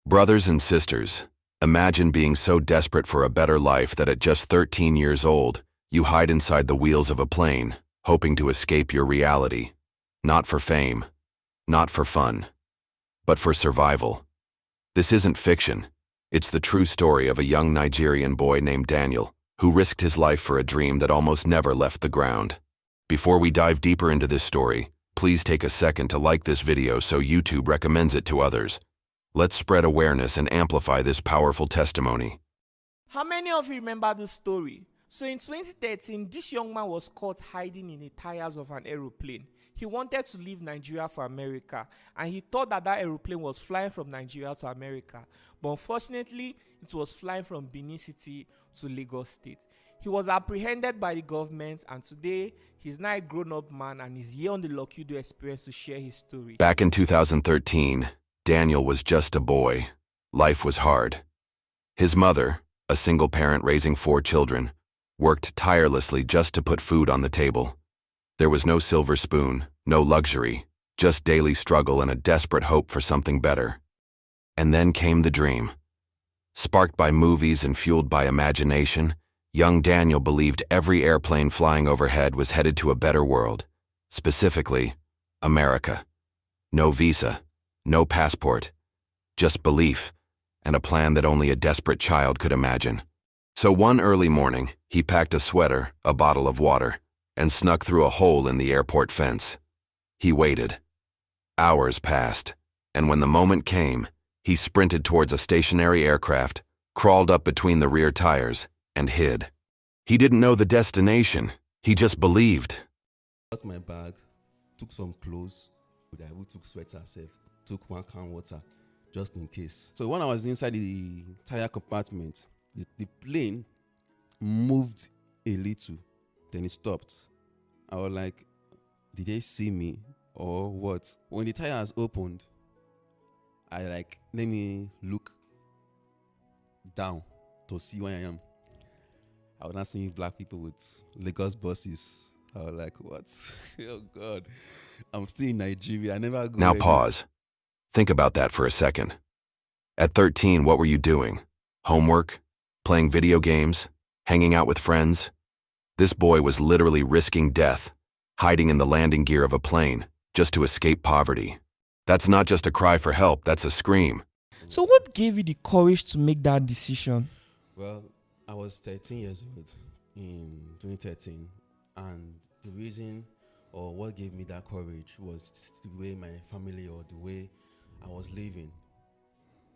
Brothers and sisters, imagine being so desperate for a better life that at just 13 years old, you hide inside the wheels of a plane, hoping to escape your reality. Not for fame, not for fun, but for survival. This isn't fiction. It's the true story of a young Nigerian boy named Daniel, who risked his life for a dream that almost never left the ground. Before we dive deeper into this story, please take a second to like this video so YouTube recommends it to others. Let's spread awareness and amplify this powerful testimony. How many of you remember this story? So in 2013, this young man was caught hiding in the tires of an aeroplane. He wanted to leave Nigeria for America, and he thought that aeroplane was flying from Nigeria to America. But unfortunately, it was flying from Benin City to Lagos State. He was apprehended by the government, and today he's now a grown-up man and is here on the Locudo Experience to share his story. Back in 2013, Daniel was just a boy. Life was hard. His mother, a single parent raising 4 children, worked tirelessly just to put food on the table. There was no silver spoon, no luxury, just daily struggle and a desperate hope for something better. And then came the dream. Sparked by movies and fueled by imagination, young Daniel believed every airplane flying overhead was headed to a better world, specifically, America. No visa, no passport, just belief, and a plan that only a desperate child could imagine. So one early morning, he packed a sweater, a bottle of water, and snuck through a hole in the airport fence. He waited. Hours passed, and when the moment came, he sprinted towards a stationary aircraft, crawled up between the rear tires, and hid. He didn't know the destination, he just believed. Got my bag, took some clothes, I took sweater, took 1 can water, just in case. So when I was inside the tire compartment, the plane moved a little, then it stopped. I was like, did they see me or what? When the tires opened, let me look down to see where I am. I was not seeing black people with Lagos buses. I was like, what? Oh God, I'm still in Nigeria. I never go. Now pause. Think about that for a second. At 13, what were you doing? Homework? Playing video games? Hanging out with friends? This boy was literally risking death, hiding in the landing gear of a plane, just to escape poverty. That's not just a cry for help, that's a scream. So what gave you the courage to make that decision? Well, I was 13 years old in 2013, and the reason or what gave me that courage was the way my family or the way I was living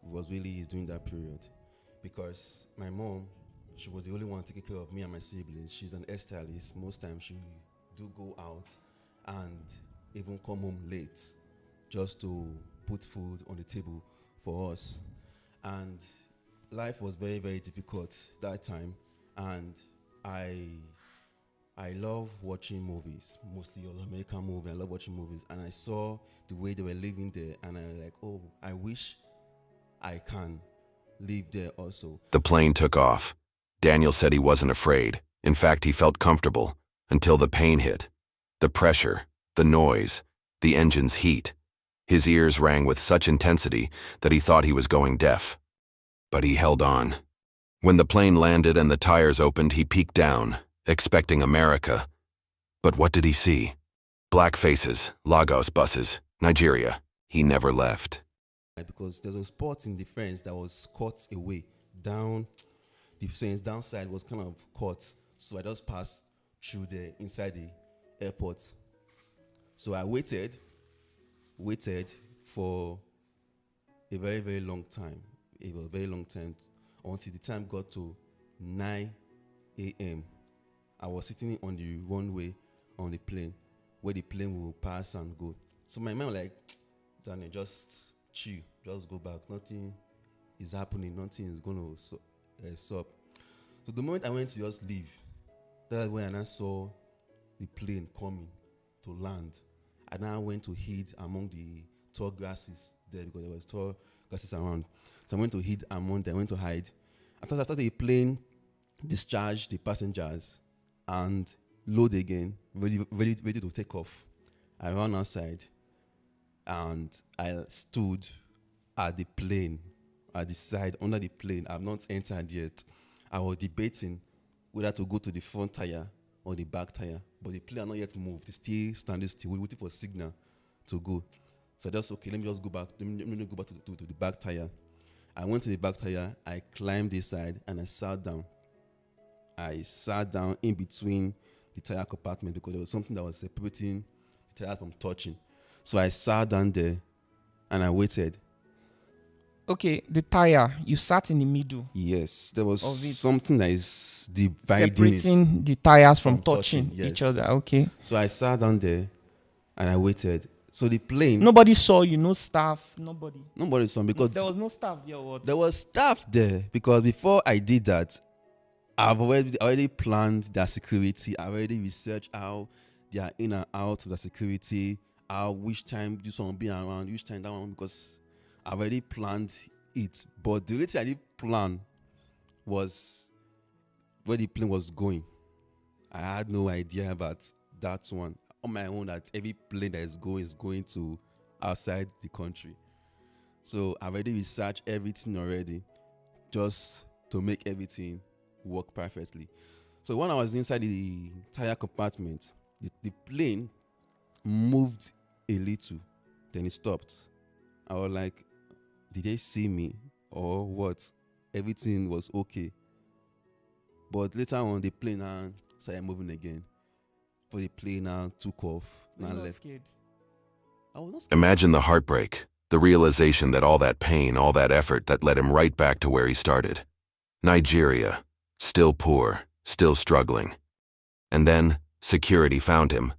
was really during that period. Because my mom, she was the only one taking care of me and my siblings. She's an hairstylist. Most times she do go out and even come home late just to put food on the table for us. And life was very, very difficult that time. And I love watching movies, mostly all American movies. I love watching movies. And I saw the way they were living there. And I was like, oh, I wish I can live there also. The plane took off. Daniel said he wasn't afraid. In fact, he felt comfortable until the pain hit. The pressure, the noise, the engine's heat. His ears rang with such intensity that he thought he was going deaf. But he held on. When the plane landed and the tires opened, he peeked down, expecting America. But what did he see? Black faces, Lagos buses, Nigeria. He never left. Because there's a spot in the fence that was cut away down. The fence downside was kind of cut, so I just passed through there inside the airport. So I waited for a very, very long time. It was a very long time until the time got to 9 a.m. I was sitting on the runway on the plane where the plane will pass and go. So my mind was like, Daniel, just chill, just go back. Nothing is happening. Nothing is going to stop. So the moment I went to just leave, that's when I saw the plane coming to land. I now went to hid among the tall grasses there because there was tall grasses around. So I went to hid among them. I went to hide. After the plane discharged the passengers and load again, ready to take off, I ran outside and I stood at the plane at the side under the plane. I've not entered yet. I was debating whether to go to the front tire or the back tire, but the plane had not yet moved. It's still standing still, waiting for a signal to go. So I just, okay, let me just go back. Let me go back to the back tire. I went to the back tire. I climbed inside and I sat down. I sat down in between the tire compartment because there was something that was separating the tires from touching. So I sat down there and I waited. Okay, the tire, you sat in the middle. Yes, there was Of it. something that is dividing Separating the tires from From touching touching, each yes. other. Okay. So I sat down there and I waited. So the plane, Nobody saw you, no staff, nobody. nobody saw me because There was no staff there or what? there was staff there. Because before I did that, I've already planned their security. I already researched how they are in and out of the security, how which time this one will be around, which time that one, because I've already planned it. But the only thing I didn't plan was where the plane was going. I had no idea about that one. On my own, that every plane that is going to outside the country. So I've already researched everything already, just to make everything work perfectly. So when I was inside the tire compartment, the plane moved a little, then it stopped. I was like, did they see me or what? Everything was okay. But later on, the plane now started moving again. For the plane now took off, Were now you not left. scared? I was not scared. Imagine the heartbreak, the realization that all that pain, all that effort that led him right back to where he started. Nigeria, still poor, still struggling. And then, security found him.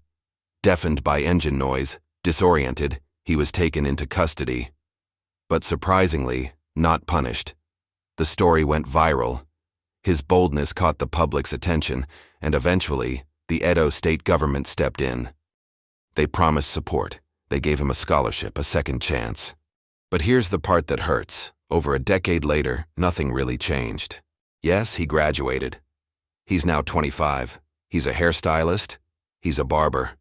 Deafened by engine noise, disoriented, he was taken into custody. But surprisingly, not punished. The story went viral. His boldness caught the public's attention, and eventually, the Edo state government stepped in. They promised support. They gave him a scholarship, a second chance. But here's the part that hurts. Over a decade later, nothing really changed. Yes, he graduated. He's now 25. He's a hairstylist. He's a barber.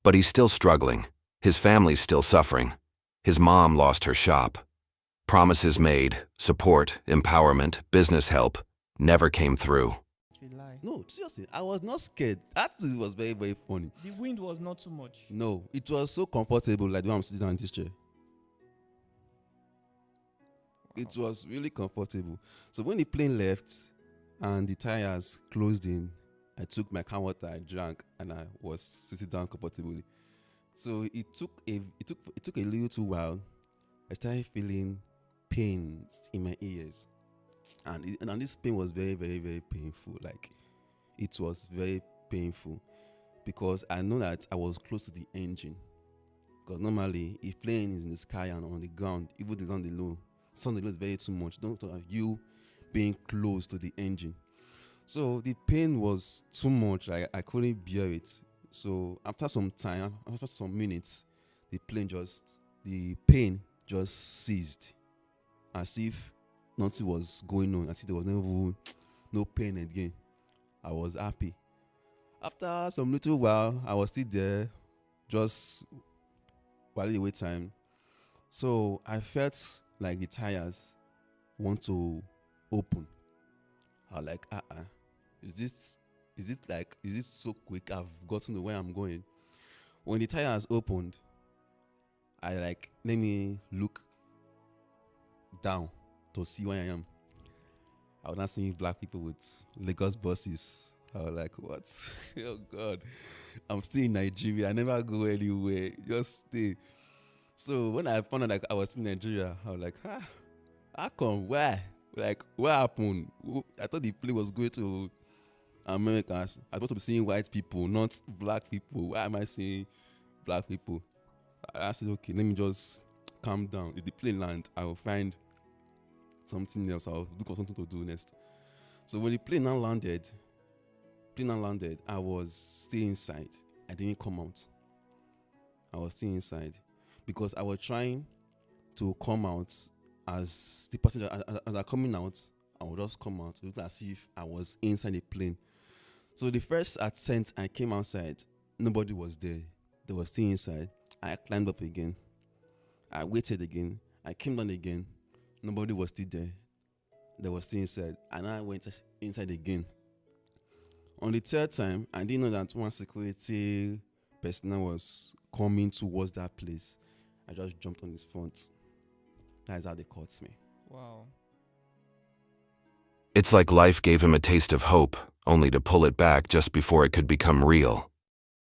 But he's still struggling. His family's still suffering. His mom lost her shop. Promises made, support, empowerment, business help, never came through. You lie. No, seriously, I was not scared. That was very, very funny. The wind was not too much. No, it was so comfortable, like when I'm sitting on this chair. It was really comfortable. So when the plane left and the tires closed in, I took my can water, I drank, and I was sitting down comfortably. So it took a little while. I started feeling pains in my ears, and this pain was very, very, very painful. Like, it was very painful because I know that I was close to the engine. Because normally, if plane is in the sky and on the ground, even if it's on the low, something is very too much. Don't have you being close to the engine. So the pain was too much. Like, I couldn't bear it. So after some time, after some minutes, the pain just ceased, as if nothing was going on, as if there was no pain again. I was happy. After some little while, I was still there, just while the wait time. So I felt like the tires want to open. I was like, is it so quick? I've gotten to where I'm going. When the tires opened, let me look down to see where I am. I was not seeing black people with Lagos buses. I was like, what? Oh God, I'm still in Nigeria. I never go anywhere. Just stay. So when I found out like I was in Nigeria, I was like, how come? Why? Like, what happened? I thought the plane was going to Americans. I thought to be seeing white people, not black people. Why am I seeing black people? I said, okay, let me just calm down. If the plane land, I will find something else. I'll look for something to do next. So when the plane now landed, I was still inside. I didn't come out. I was still inside because I was trying to come out as the passenger. As I'm coming out, I would just come out. It looked as if I was inside the plane. So the first attempt I came outside, nobody was there. They were still inside. I climbed up again. I waited again. I came down again. Nobody was still there. They were still inside. And I went inside again. On the third time, I didn't know that one security personnel was coming towards that place. I just jumped on his front. That is how they caught me. Wow. It's like life gave him a taste of hope, only to pull it back just before it could become real.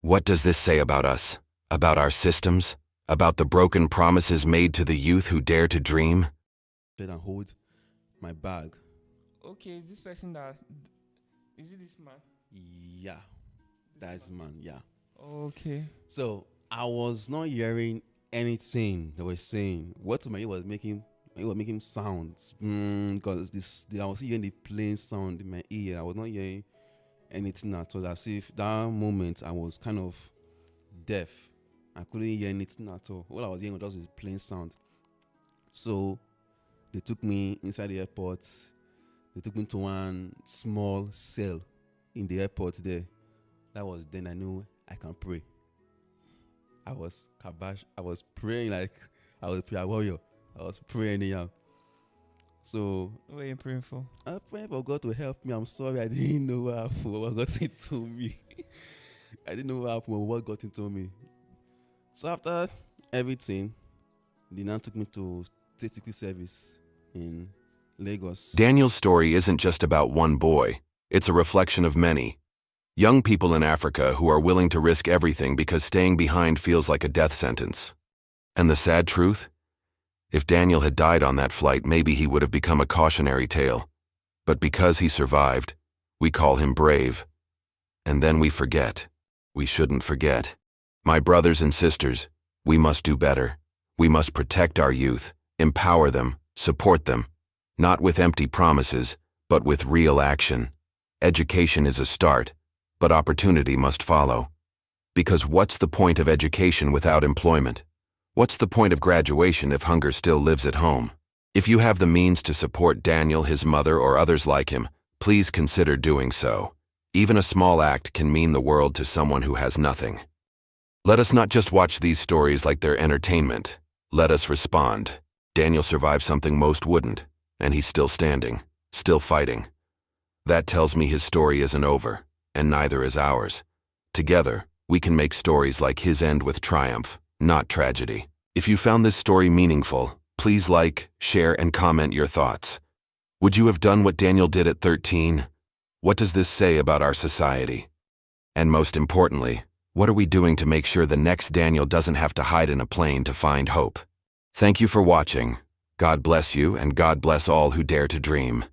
What does this say about us? About our systems? About the broken promises made to the youth who dare to dream? And hold my bag. Okay, is this person that... Is it this man? Yeah. That is the man, yeah. Okay. So I was not hearing anything they were saying. What to my ear was making sounds. Because I was hearing the plain sound in my ear. I was not hearing anything at all. As if that moment I was kind of deaf. I couldn't hear anything at all. All I was hearing was just this plain sound. So they took me inside the airport. They took me to one small cell in the airport there. That was then I knew I can pray. I was praying like I was a prayer warrior. I was praying anyhow. So What are you praying for? I prayed for God to help me. I'm sorry, I didn't know what happened, what got into me. I didn't know what happened, what got into me. So after everything, they now took me to State Secret Service in Lagos. Daniel's story isn't just about one boy. It's a reflection of many. Young people in Africa who are willing to risk everything because staying behind feels like a death sentence. And the sad truth? If Daniel had died on that flight, maybe he would have become a cautionary tale. But because he survived, we call him brave. And then we forget. We shouldn't forget. My brothers and sisters, we must do better. We must protect our youth, empower them, support them. Not with empty promises, but with real action. Education is a start, but opportunity must follow. Because what's the point of education without employment? What's the point of graduation if hunger still lives at home? If you have the means to support Daniel, his mother, or others like him, please consider doing so. Even a small act can mean the world to someone who has nothing. Let us not just watch these stories like they're entertainment. Let us respond. Daniel survived something most wouldn't, and he's still standing, still fighting. That tells me his story isn't over, and neither is ours. Together, we can make stories like his end with triumph, not tragedy. If you found this story meaningful, please like, share, and comment your thoughts. Would you have done what Daniel did at 13? What does this say about our society? And most importantly, what are we doing to make sure the next Daniel doesn't have to hide in a plane to find hope? Thank you for watching. God bless you, and God bless all who dare to dream.